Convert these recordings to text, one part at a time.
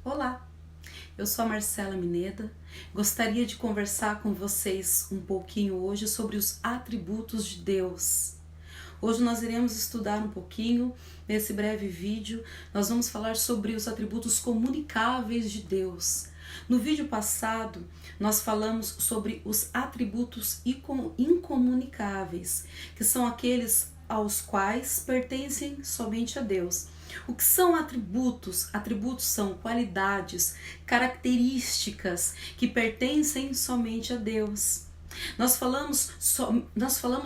Olá, eu sou a Marcela Mineda. Gostaria de conversar com vocês um pouquinho hoje sobre os atributos de Deus. Hoje nós iremos estudar um pouquinho, nesse breve vídeo, nós vamos falar sobre os atributos comunicáveis de Deus. No vídeo passado, nós falamos sobre os atributos incomunicáveis, que são aqueles aos quais pertencem somente a Deus. O que são atributos? Atributos são qualidades, características que pertencem somente a Deus. Nós falamos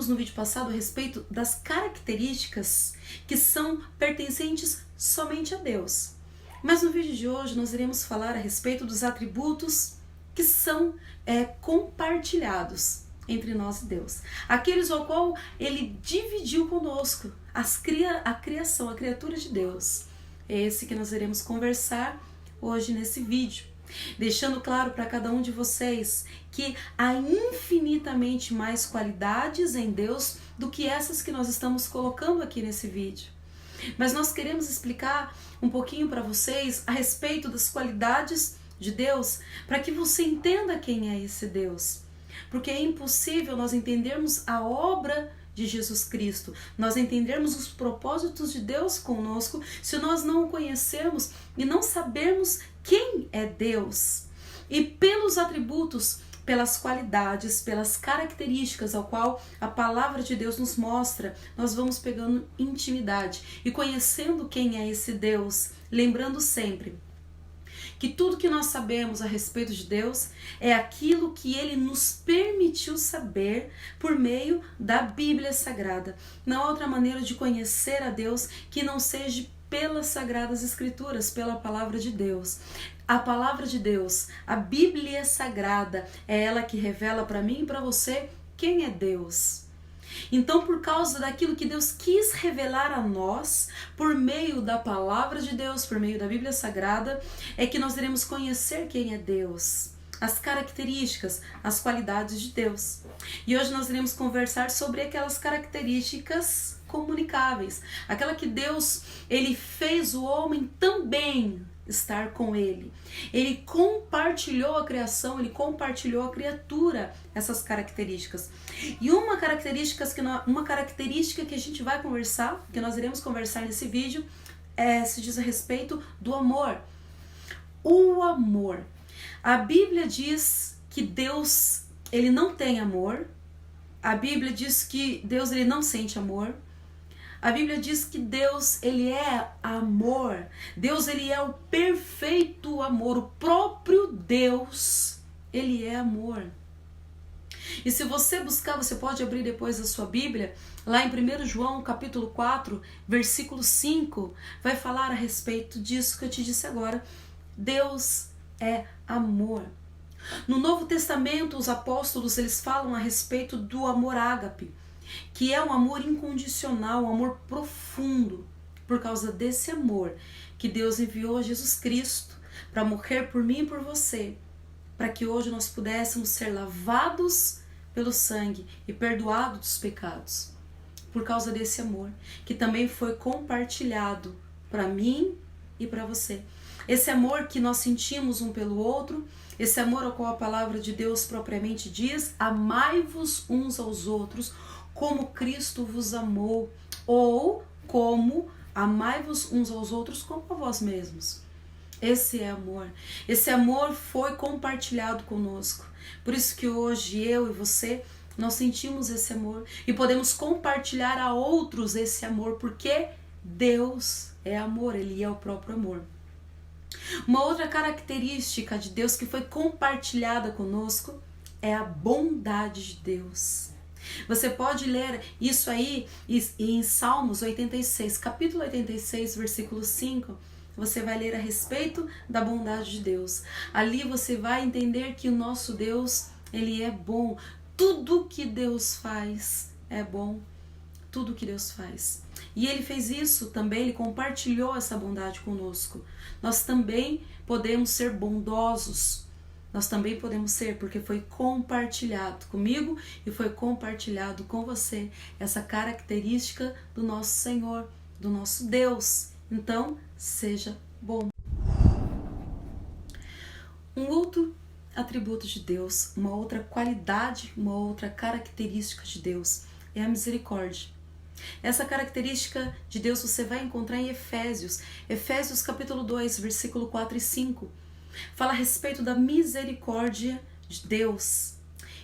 no vídeo passado a respeito das características que são pertencentes somente a Deus. Mas no vídeo de hoje nós iremos falar a respeito dos atributos que são compartilhados entre nós e Deus. Aqueles ao qual Ele dividiu conosco, a criação, a criatura de Deus. É esse que nós iremos conversar hoje nesse vídeo. Deixando claro para cada um de vocês que há infinitamente mais qualidades em Deus do que essas que nós estamos colocando aqui nesse vídeo. Mas nós queremos explicar um pouquinho para vocês a respeito das qualidades de Deus, para que você entenda quem é esse Deus. Porque é impossível nós entendermos a obra de Jesus Cristo, nós entendermos os propósitos de Deus conosco, se nós não o conhecermos e não sabermos quem é Deus. E pelos atributos, pelas qualidades, pelas características ao qual a palavra de Deus nos mostra, nós vamos pegando intimidade e conhecendo quem é esse Deus, lembrando sempre que tudo que nós sabemos a respeito de Deus é aquilo que Ele nos permitiu saber por meio da Bíblia Sagrada. Não há outra maneira de conhecer a Deus que não seja pelas Sagradas Escrituras, pela Palavra de Deus. A Palavra de Deus, a Bíblia Sagrada, é ela que revela para mim e para você quem é Deus. Então, por causa daquilo que Deus quis revelar a nós, por meio da Palavra de Deus, por meio da Bíblia Sagrada, é que nós iremos conhecer quem é Deus, as características, as qualidades de Deus. E hoje nós iremos conversar sobre aquelas características comunicáveis, aquela que Deus, Ele fez o homem também estar com Ele. Ele compartilhou a criação, Ele compartilhou a criatura, essas características. E uma característica que a gente vai conversar, que nós iremos conversar nesse vídeo, se diz a respeito do amor. O amor. A Bíblia diz que Deus, Ele não tem amor. A Bíblia diz que Deus, Ele não sente amor. A Bíblia diz que Deus, Ele é amor. Deus, Ele é o perfeito amor. O próprio Deus, Ele é amor. E se você buscar, você pode abrir depois a sua Bíblia, lá em 1 João, capítulo 4, versículo 5, vai falar a respeito disso que eu te disse agora. Deus é amor. No Novo Testamento, os apóstolos, eles falam a respeito do amor ágape, que é um amor incondicional, um amor profundo. Por causa desse amor que Deus enviou a Jesus Cristo para morrer por mim e por você, para que hoje nós pudéssemos ser lavados pelo sangue e perdoados dos pecados. Por causa desse amor que também foi compartilhado para mim e para você. Esse amor que nós sentimos um pelo outro, esse amor ao qual a palavra de Deus propriamente diz: amai-vos uns aos outros como Cristo vos amou, ou como amai-vos uns aos outros como a vós mesmos. Esse é amor. Esse amor foi compartilhado conosco. Por isso que hoje eu e você, nós sentimos esse amor e podemos compartilhar a outros esse amor, porque Deus é amor, Ele é o próprio amor. Uma outra característica de Deus que foi compartilhada conosco é a bondade de Deus. Você pode ler isso aí em Salmos 86, capítulo 86, versículo 5. Você vai ler a respeito da bondade de Deus. Ali você vai entender que o nosso Deus, Ele é bom. Tudo que Deus faz é bom. Tudo que Deus faz. E Ele fez isso também, Ele compartilhou essa bondade conosco. Nós também podemos ser bondosos. Nós também podemos ser, porque foi compartilhado comigo e foi compartilhado com você essa característica do nosso Senhor, do nosso Deus. Então, seja bom. Um outro atributo de Deus, uma outra qualidade, uma outra característica de Deus é a misericórdia. Essa característica de Deus você vai encontrar em Efésios capítulo 2, versículo 4 e 5. Fala a respeito da misericórdia de Deus.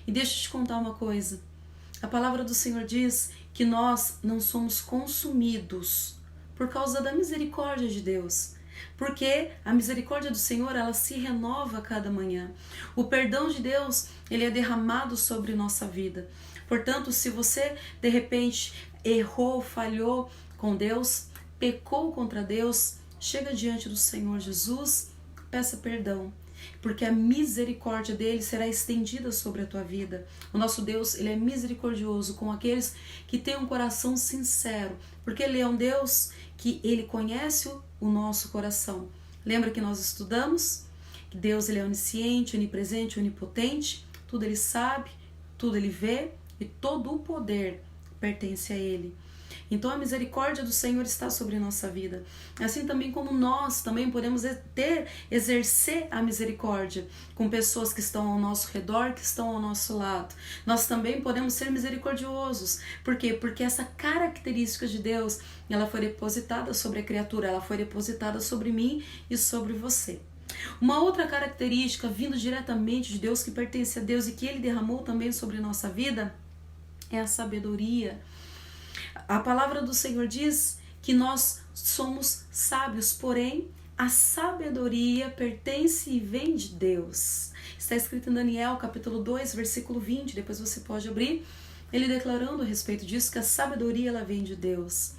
E deixa eu te contar uma coisa. A palavra do Senhor diz que nós não somos consumidos por causa da misericórdia de Deus. Porque a misericórdia do Senhor, ela se renova a cada manhã. O perdão de Deus, ele é derramado sobre nossa vida. Portanto, se você, de repente, errou, falhou com Deus, pecou contra Deus, chega diante do Senhor Jesus, peça perdão. Porque a misericórdia dele será estendida sobre a tua vida. O nosso Deus, ele é misericordioso com aqueles que têm um coração sincero. Porque ele é um Deus que ele conhece o nosso coração. Lembra que nós estudamos? Que Deus, ele é onisciente, onipresente, onipotente. Tudo ele sabe, tudo ele vê e todo o poder pertence a ele. Então a misericórdia do Senhor está sobre a nossa vida. Assim também como nós também podemos exercer a misericórdia com pessoas que estão ao nosso redor, que estão ao nosso lado. Nós também podemos ser misericordiosos. Por quê? Porque essa característica de Deus, ela foi depositada sobre a criatura, ela foi depositada sobre mim e sobre você. Uma outra característica vindo diretamente de Deus, que pertence a Deus e que ele derramou também sobre a nossa vida, é a sabedoria. A palavra do Senhor diz que nós somos sábios, porém a sabedoria pertence e vem de Deus. Está escrito em Daniel capítulo 2, versículo 20, depois você pode abrir, ele declarando a respeito disso, que a sabedoria ela vem de Deus.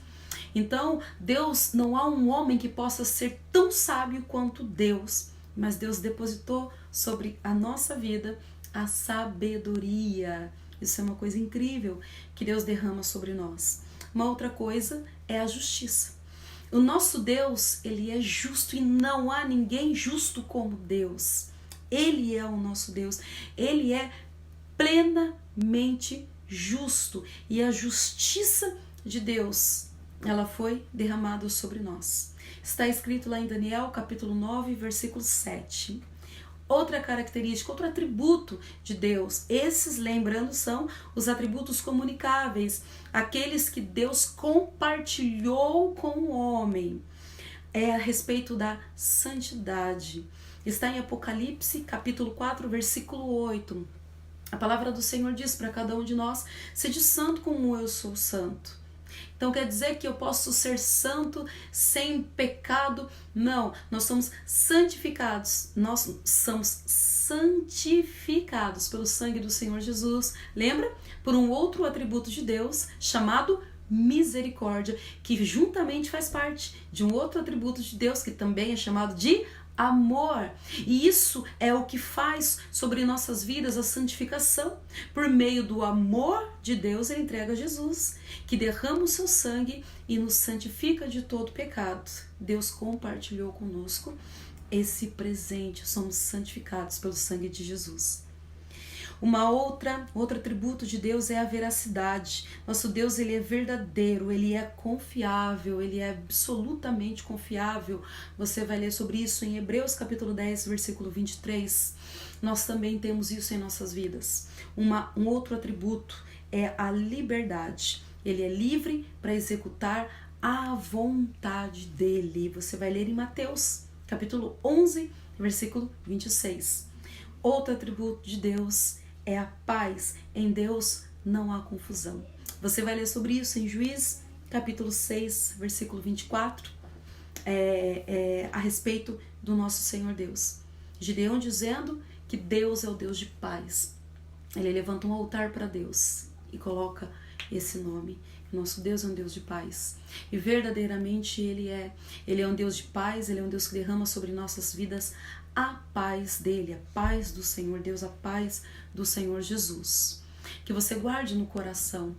Então, Deus, não há um homem que possa ser tão sábio quanto Deus, mas Deus depositou sobre a nossa vida a sabedoria. Isso é uma coisa incrível que Deus derrama sobre nós. Uma outra coisa é a justiça. O nosso Deus, ele é justo e não há ninguém justo como Deus. Ele é o nosso Deus. Ele é plenamente justo. E a justiça de Deus, ela foi derramada sobre nós. Está escrito lá em Daniel, capítulo 9, versículo 7. Outra característica, outro atributo de Deus, esses, lembrando, são os atributos comunicáveis, aqueles que Deus compartilhou com o homem, é a respeito da santidade. Está em Apocalipse, capítulo 4, versículo 8. A palavra do Senhor diz para cada um de nós: sede santo como eu sou santo. Então quer dizer que eu posso ser santo sem pecado? Não, nós somos santificados. Nós somos santificados pelo sangue do Senhor Jesus. Lembra? Por um outro atributo de Deus chamado misericórdia, que juntamente faz parte de um outro atributo de Deus que também é chamado de amor. E isso é o que faz sobre nossas vidas a santificação. Por meio do amor de Deus, ele entrega Jesus, que derrama o seu sangue e nos santifica de todo pecado. Deus compartilhou conosco esse presente. Somos santificados pelo sangue de Jesus. Outro atributo de Deus é a veracidade. Nosso Deus, ele é verdadeiro, ele é confiável, ele é absolutamente confiável. Você vai ler sobre isso em Hebreus capítulo 10, versículo 23. Nós também temos isso em nossas vidas. Um outro atributo é a liberdade. Ele é livre para executar a vontade dele. Você vai ler em Mateus capítulo 11, versículo 26. Outro atributo de Deus é a paz. Em Deus não há confusão. Você vai ler sobre isso em Juízes, capítulo 6, versículo 24, a respeito do nosso Senhor Deus. Gideão dizendo que Deus é o Deus de paz. Ele levanta um altar para Deus e coloca esse nome. Nosso Deus é um Deus de paz. E verdadeiramente Ele é um Deus de paz, Ele é um Deus que derrama sobre nossas vidas a paz dele, a paz do Senhor Deus, a paz do Senhor Jesus. Que você guarde no coração.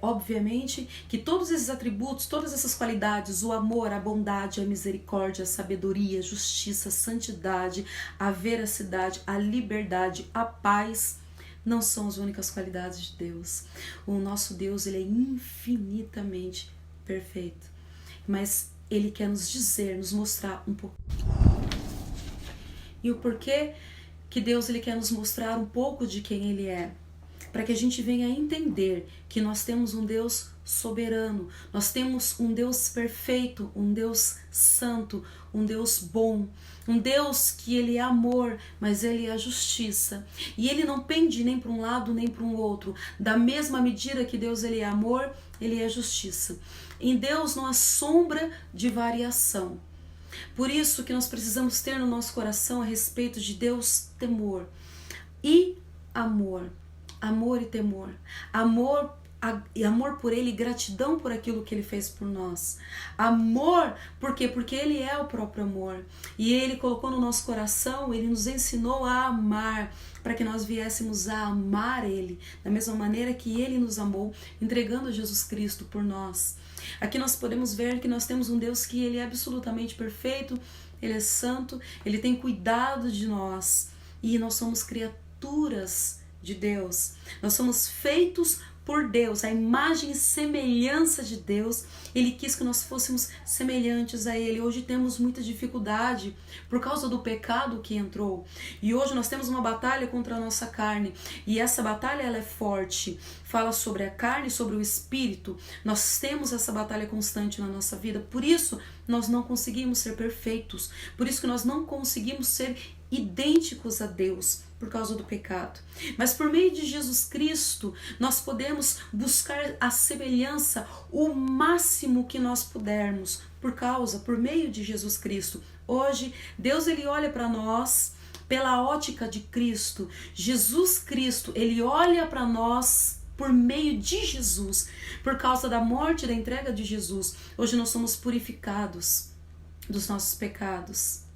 Obviamente que todos esses atributos, todas essas qualidades, o amor, a bondade, a misericórdia, a sabedoria, a justiça, a santidade, a veracidade, a liberdade, a paz, não são as únicas qualidades de Deus. O nosso Deus, ele é infinitamente perfeito. Mas ele quer nos dizer, nos mostrar um pouco. E o porquê que Deus ele quer nos mostrar um pouco de quem Ele é, para que a gente venha entender que nós temos um Deus soberano, nós temos um Deus perfeito, um Deus santo, um Deus bom, um Deus que Ele é amor, mas Ele é justiça. E Ele não pende nem para um lado nem para um outro. Da mesma medida que Deus ele é amor, Ele é justiça. Em Deus não há sombra de variação. Por isso que nós precisamos ter no nosso coração a respeito de Deus temor e amor. Amor e temor. Amor por Ele, gratidão por aquilo que Ele fez por nós. Amor, por quê? Porque Ele é o próprio amor. E Ele colocou no nosso coração, Ele nos ensinou a amar, para que nós viéssemos a amar Ele, da mesma maneira que Ele nos amou, entregando Jesus Cristo por nós. Aqui nós podemos ver que nós temos um Deus que Ele é absolutamente perfeito, Ele é santo, Ele tem cuidado de nós. E nós somos criaturas de Deus. Nós somos feitos por Deus, a imagem e semelhança de Deus. Ele quis que nós fôssemos semelhantes a Ele. Hoje temos muita dificuldade por causa do pecado que entrou. E hoje nós temos uma batalha contra a nossa carne. E essa batalha ela é forte. Fala sobre a carne e sobre o espírito. Nós temos essa batalha constante na nossa vida. Por isso nós não conseguimos ser perfeitos. Por isso que nós não conseguimos ser idênticos a Deus por causa do pecado. Mas por meio de Jesus Cristo, nós podemos buscar a semelhança o máximo que nós pudermos, por meio de Jesus Cristo. Hoje, Deus ele olha para nós pela ótica de Cristo. Jesus Cristo, ele olha para nós por meio de Jesus, por causa da morte e da entrega de Jesus. Hoje nós somos purificados dos nossos pecados.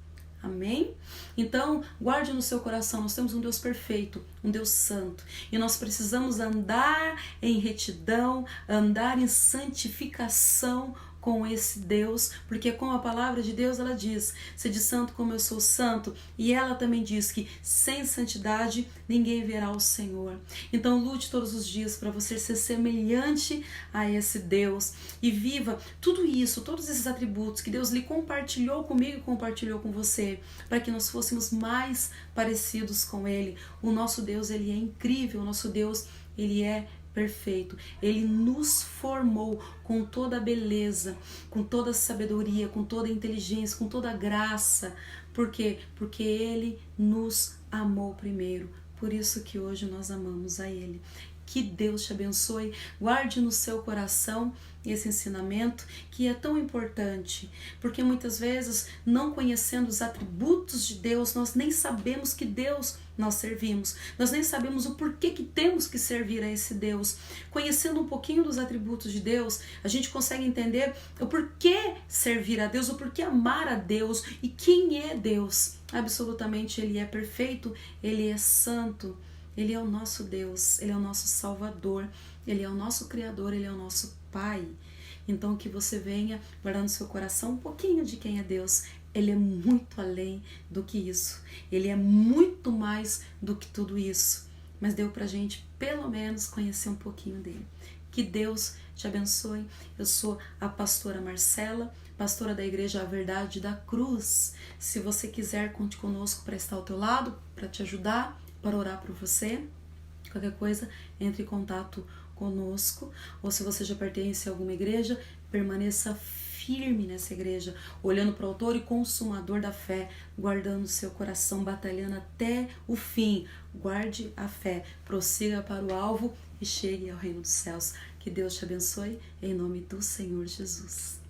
Amém? Então, guarde no seu coração, nós temos um Deus perfeito, um Deus santo. E nós precisamos andar em retidão, andar em santificação com esse Deus, porque com a palavra de Deus ela diz, sede santo como eu sou santo, e ela também diz que sem santidade ninguém verá o Senhor. Então lute todos os dias para você ser semelhante a esse Deus e viva tudo isso, todos esses atributos que Deus lhe compartilhou comigo e compartilhou com você, para que nós fôssemos mais parecidos com Ele. O nosso Deus, Ele é incrível, o nosso Deus, Ele é perfeito. Ele nos formou com toda a beleza, com toda a sabedoria, com toda a inteligência, com toda a graça. Por quê? Porque Ele nos amou primeiro. Por isso que hoje nós amamos a Ele. Que Deus te abençoe, guarde no seu coração esse ensinamento que é tão importante, porque muitas vezes, não conhecendo os atributos de Deus, nós nem sabemos que Deus nós servimos, nós nem sabemos o porquê que temos que servir a esse Deus. Conhecendo um pouquinho dos atributos de Deus, a gente consegue entender o porquê servir a Deus, o porquê amar a Deus e quem é Deus. Absolutamente, Ele é perfeito, Ele é santo. Ele é o nosso Deus, Ele é o nosso Salvador, Ele é o nosso Criador, Ele é o nosso Pai. Então que você venha guardar no seu coração um pouquinho de quem é Deus. Ele é muito além do que isso. Ele é muito mais do que tudo isso. Mas deu pra gente, pelo menos, conhecer um pouquinho dele. Que Deus te abençoe. Eu sou a pastora Marcela, pastora da Igreja A Verdade da Cruz. Se você quiser, conte conosco para estar ao teu lado, para te ajudar, para orar por você. Qualquer coisa, entre em contato conosco. Ou se você já pertence a alguma igreja, permaneça firme nessa igreja, olhando para o autor e consumador da fé, guardando seu coração, batalhando até o fim. Guarde a fé, prossiga para o alvo e chegue ao reino dos céus. Que Deus te abençoe, em nome do Senhor Jesus.